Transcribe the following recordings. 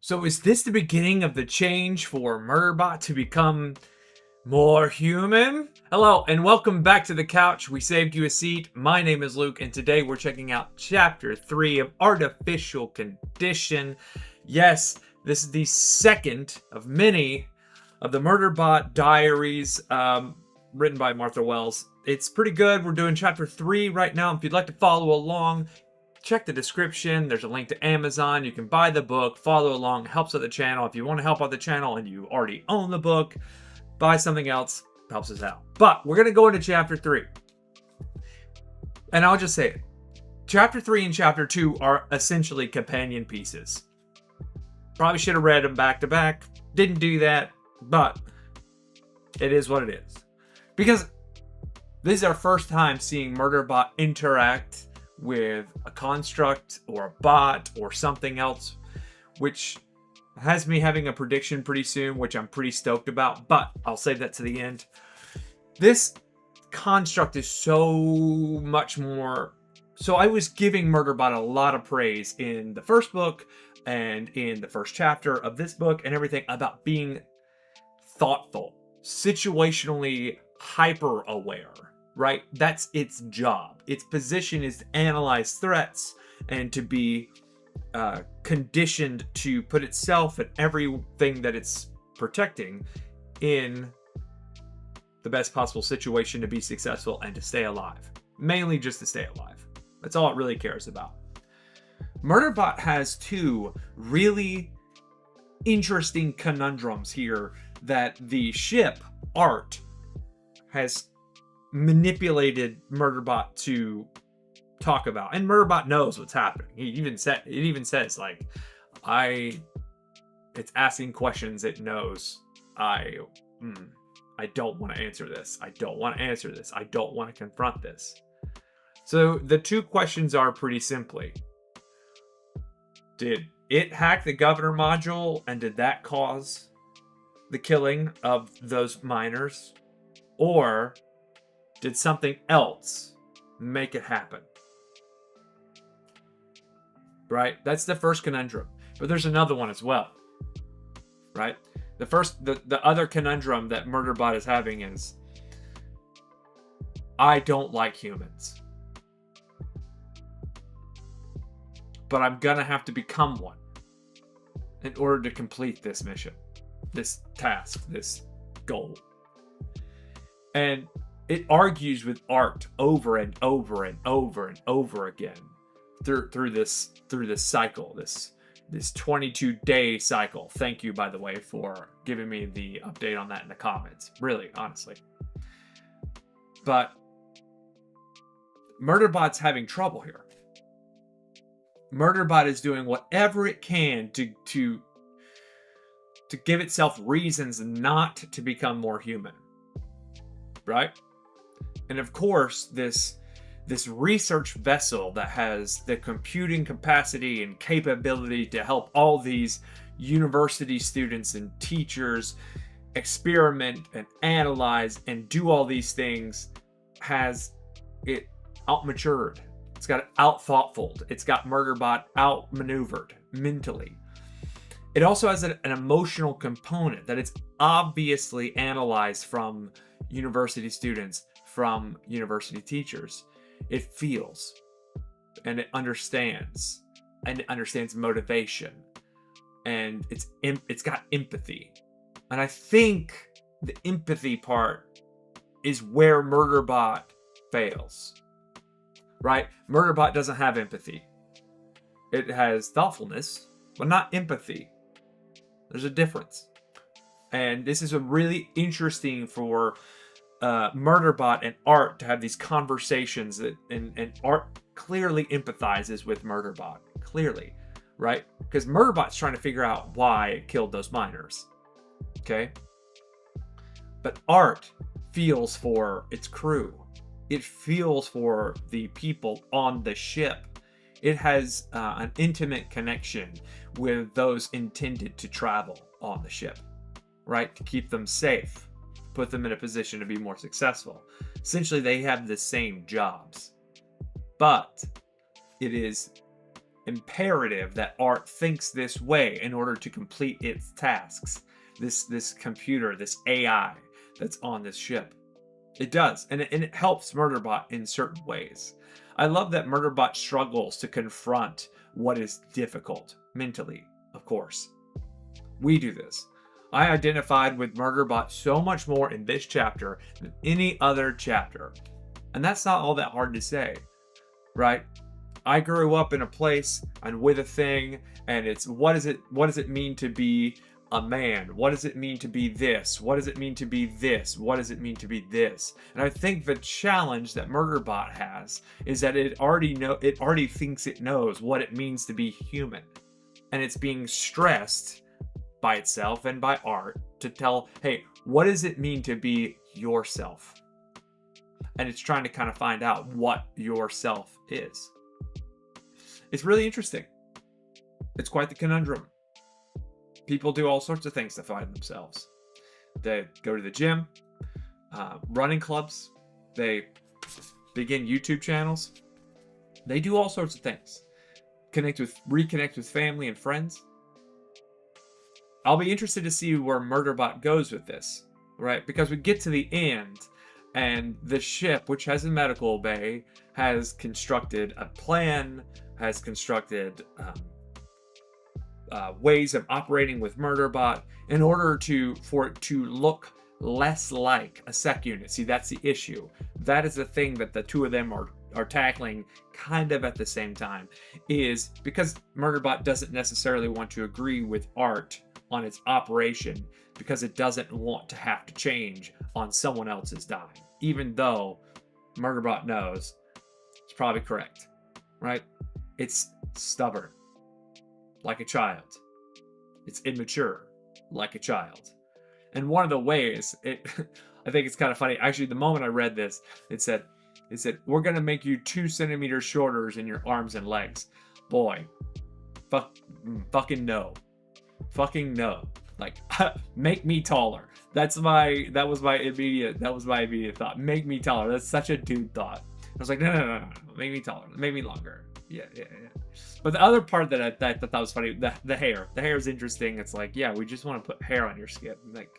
So is this the beginning of the change for Murderbot to become more human? Hello, and welcome back to the couch. We saved you a seat. My name is Luke, and today we're checking out Chapter 3 of Artificial Condition. Yes, this is the second of many of the Murderbot Diaries, written by Martha Wells. It's pretty good. We're doing Chapter 3 right now. If you'd like to follow along, check the description. There's a link to Amazon. You can buy the book, follow along. It helps out the channel. If you want to help out the channel and you already own the book, buy something else. Helps us out. But we're going to go into Chapter 3. And I'll just say it. Chapter 3 and Chapter 2 are essentially companion pieces. Probably should have read them back to back. Didn't do that. But it is what it is. Because this is our first time seeing Murderbot interact with a construct or a bot or something else, which has me having a prediction pretty soon, which I'm pretty stoked about, but I'll save that to the end. This construct is so much more. So I was giving Murderbot a lot of praise in the first book and in the first chapter of this book and everything about being thoughtful, situationally hyper aware. Right? That's its job. Its position is to analyze threats and to be conditioned to put itself and everything that it's protecting in the best possible situation to be successful and to stay alive. Mainly just to stay alive. That's all it really cares about. Murderbot has two really interesting conundrums here that the ship, Art, has manipulated Murderbot to talk about, and Murderbot knows what's happening. It even says like, it's asking questions it knows. I don't want to answer this. I don't want to answer this. I don't want to confront this. So the two questions are pretty simply: did it hack the governor module, and did that cause the killing of those miners, or did something else make it happen? Right? That's the first conundrum. But there's another one as well. Right? The other conundrum that Murderbot is having is, I don't like humans. But I'm gonna have to become one in order to complete this mission, this task, this goal. And it argues with Art over and over and over and over again through this cycle, this 22-day cycle. Thank you, by the way, for giving me the update on that in the comments. Really, honestly. But Murderbot's having trouble here. Murderbot is doing whatever it can to give itself reasons not to become more human. Right? And of course, this research vessel that has the computing capacity and capability to help all these university students and teachers experiment and analyze and do all these things has it outmatured. It's got it out-thoughtfuled. It's got Murderbot outmaneuvered mentally. It also has an emotional component that it's obviously analyzed from university students, from university teachers. It feels and it understands motivation, and it's got empathy. And I think the empathy part is where Murderbot fails. Right? Murderbot doesn't have empathy. It has thoughtfulness, but not empathy. There's a difference. And this is a really interesting for Murderbot and Art to have these conversations that, and Art clearly empathizes with Murderbot. Clearly. Right? Because Murderbot's trying to figure out why it killed those miners. Okay? But Art feels for its crew. It feels for the people on the ship. It has an intimate connection with those intended to travel on the ship, right? To keep them safe, put them in a position to be more successful. Essentially, they have the same jobs, but it is imperative that Art thinks this way in order to complete its tasks. This computer, this AI that's on this ship. It does, and it helps Murderbot in certain ways. I love that Murderbot struggles to confront what is difficult mentally, of course. We do this. I identified with Murderbot so much more in this chapter than any other chapter. And that's not all that hard to say, right? I grew up in a place and with a thing, and it's what does it mean to be a man? What does it mean to be this? What does it mean to be this? What does it mean to be this? And I think the challenge that Murderbot has is that it already thinks it knows what it means to be human. And it's being stressed by itself and by Art to tell, hey, what does it mean to be yourself? And it's trying to kind of find out what yourself is. It's really interesting. It's quite the conundrum. People do all sorts of things to find themselves. They go to the gym, running clubs, they begin YouTube channels. They do all sorts of things. Reconnect with family and friends. I'll be interested to see where Murderbot goes with this, right? Because we get to the end, and the ship, which has a medical bay, has constructed a plan, has constructed ways of operating with Murderbot in order for it to look less like a sec unit. See, that's the issue. That is the thing that the two of them are tackling kind of at the same time, is because Murderbot doesn't necessarily want to agree with Art on its operation because it doesn't want to have to change on someone else's dime, even though Murderbot knows it's probably correct, right? It's stubborn, like a child. It's immature, like a child. And one of the ways, I think it's kind of funny. Actually, the moment I read this, it said, we're going to make you 2 centimeters shorter in your arms and legs. Boy, fucking no. Fucking no. Like, make me taller. That was my immediate thought. Make me taller. That's such a dude thought. I was like, no. Make me taller. Make me longer. Yeah. But the other part that I thought was funny, the hair. The hair is interesting. It's like, yeah, we just want to put hair on your skin. Like,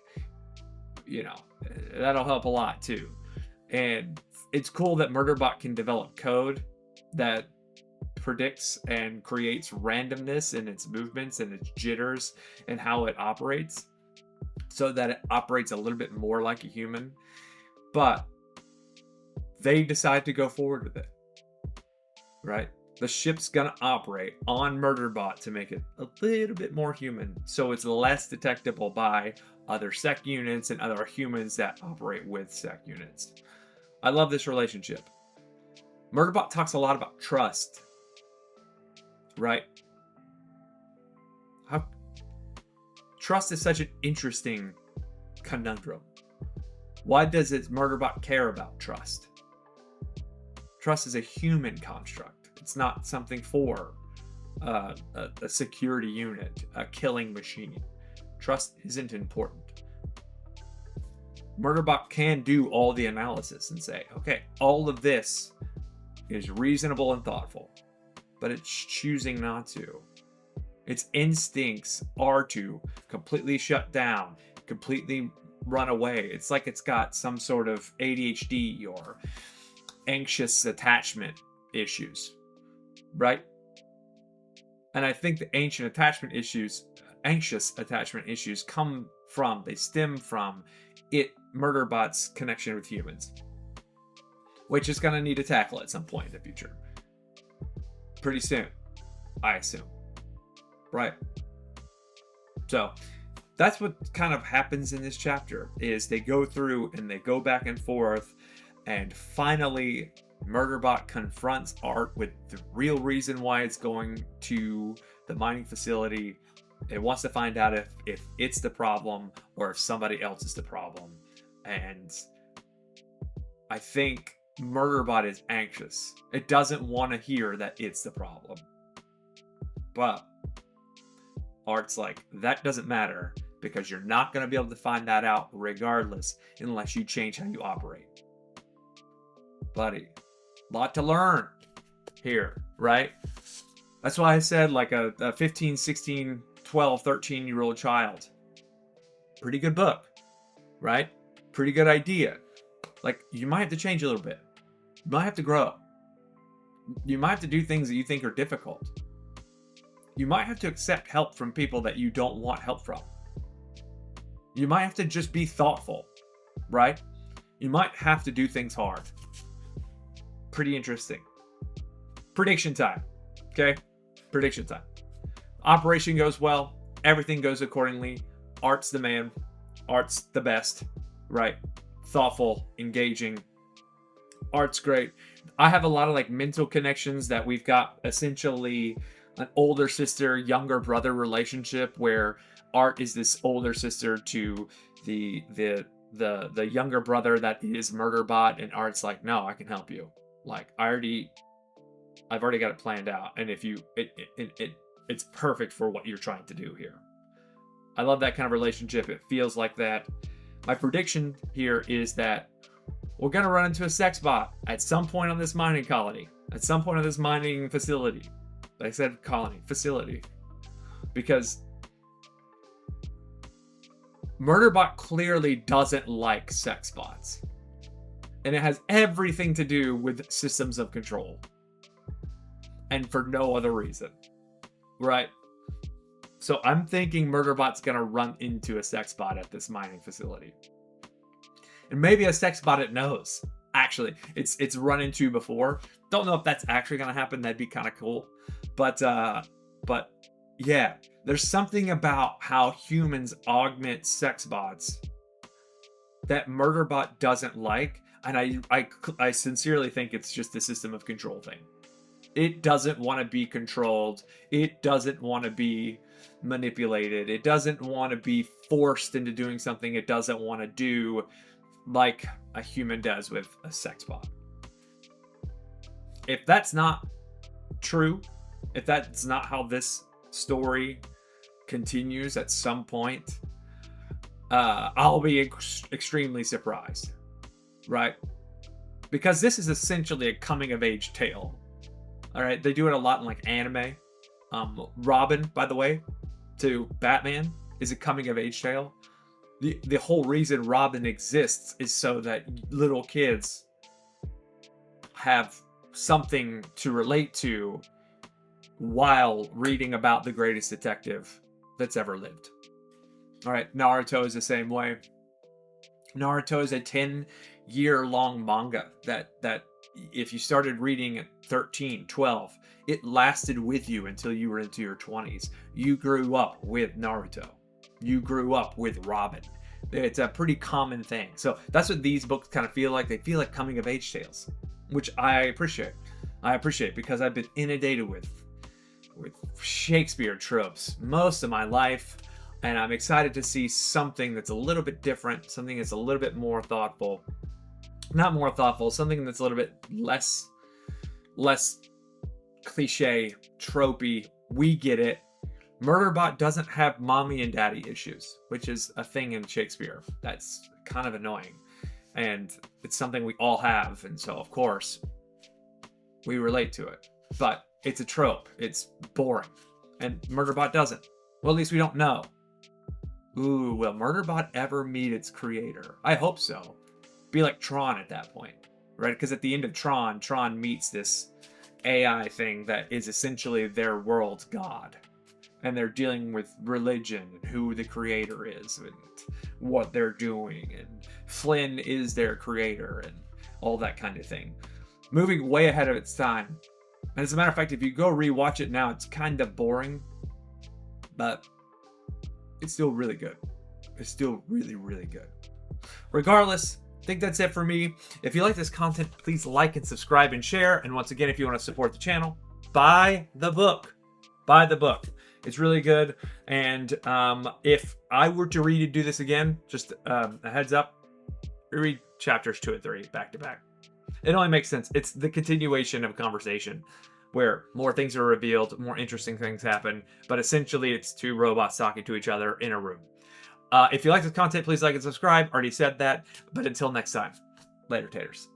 that'll help a lot too. And it's cool that Murderbot can develop code that predicts and creates randomness in its movements and its jitters and how it operates, so that it operates a little bit more like a human. But they decide to go forward with it, right? The ship's gonna operate on Murderbot to make it a little bit more human, so it's less detectable by other sec units and other humans that operate with sec units. I love this relationship. Murderbot talks a lot about trust, right? Trust is such an interesting conundrum. Why does Murderbot care about trust? Trust is a human construct. It's not something for a security unit, a killing machine. Trust isn't important. Murderbot can do all the analysis and say, okay, all of this is reasonable and thoughtful, but it's choosing not to. Its instincts are to completely shut down, completely run away. It's like it's got some sort of ADHD or anxious attachment issues, right? And I think the anxious attachment issues stem from Murderbot's connection with humans, which is going to need to tackle at some point in the future. Pretty soon, I assume. Right? So, that's what kind of happens in this chapter, is they go through and they go back and forth, and finally Murderbot confronts Art with the real reason why it's going to the mining facility. It wants to find out if it's the problem or if somebody else is the problem. And I think Murderbot is anxious. It doesn't want to hear that it's the problem. But Art's like, that doesn't matter, because you're not going to be able to find that out regardless unless you change how you operate. Buddy, lot to learn here, right? That's why I said like a 15, 16, 12, 13-year-old child. Pretty good book, right? Pretty good idea. Like, you might have to change a little bit. You might have to grow. You might have to do things that you think are difficult. You might have to accept help from people that you don't want help from. You might have to just be thoughtful, right? You might have to do things hard. Pretty interesting. Prediction time. Okay? Prediction time. Operation goes well. Everything goes accordingly. Art's the man. Art's the best, right? Thoughtful, engaging. Art's great. I have a lot of like mental connections that we've got essentially an older sister, younger brother relationship where Art is this older sister to the younger brother that is Murderbot, and Art's like, no, I can help you. Like, I've already got it planned out, and if you it's perfect for what you're trying to do here. I love that kind of relationship. It feels like that. My prediction here is that we're going to run into a sex bot at some point on this mining colony. At some point on this mining facility. I said colony. Facility. Because Murderbot clearly doesn't like sex bots. And it has everything to do with systems of control. And for no other reason. Right? So I'm thinking Murderbot's going to run into a sex bot at this mining facility. And maybe a sex bot it knows. Actually, it's run into before. Don't know if that's actually going to happen. That'd be kind of cool. But yeah, there's something about how humans augment sex bots that Murderbot doesn't like. And I sincerely think it's just a system of control thing. It doesn't want to be controlled. It doesn't want to be manipulated. It doesn't want to be forced into doing something it doesn't want to do, like a human does with a sex bot. If that's not true, if that's not how this story continues at some point, I'll be extremely surprised, right? Because this is essentially a coming-of-age tale. All right, they do it a lot in like anime. Robin, by the way, to Batman is a coming-of-age tale. The whole reason Robin exists is so that little kids have something to relate to while reading about the greatest detective that's ever lived. All right, Naruto is the same way. Naruto is a 10-year-long manga that if you started reading at 13, 12, it lasted with you until you were into your 20s. You grew up with Naruto. You grew up with Robin. It's a pretty common thing. So that's what these books kind of feel like. They feel like coming of age tales, which I appreciate. I appreciate because I've been inundated with Shakespeare tropes most of my life, and I'm excited to see something that's a little bit different, something that's a little bit more thoughtful. Not more thoughtful, something that's a little bit less cliche, tropey. We get it. Murderbot doesn't have mommy and daddy issues, which is a thing in Shakespeare. That's kind of annoying. And it's something we all have, and so of course we relate to it. But it's a trope. It's boring. And Murderbot doesn't. Well, at least we don't know. Ooh, will Murderbot ever meet its creator? I hope so. Be like Tron at that point, right? Because at the end of Tron meets this AI thing that is essentially their world's god. And they're dealing with religion and who the creator is and what they're doing. And Flynn is their creator and all that kind of thing. Moving way ahead of its time. And as a matter of fact, if you go rewatch it now, it's kind of boring. But it's still really good. It's still really, really good. Regardless, I think that's it for me. If you like this content, please like and subscribe and share. And once again, if you want to support the channel, buy the book. Buy the book. It's really good. And if I were to redo this again, just a heads up, read chapters 2 and 3 back to back. It only makes sense. It's the continuation of a conversation where more things are revealed, more interesting things happen. But essentially, it's two robots talking to each other in a room. If you like this content, please like and subscribe. Already said that. But until next time, later, taters.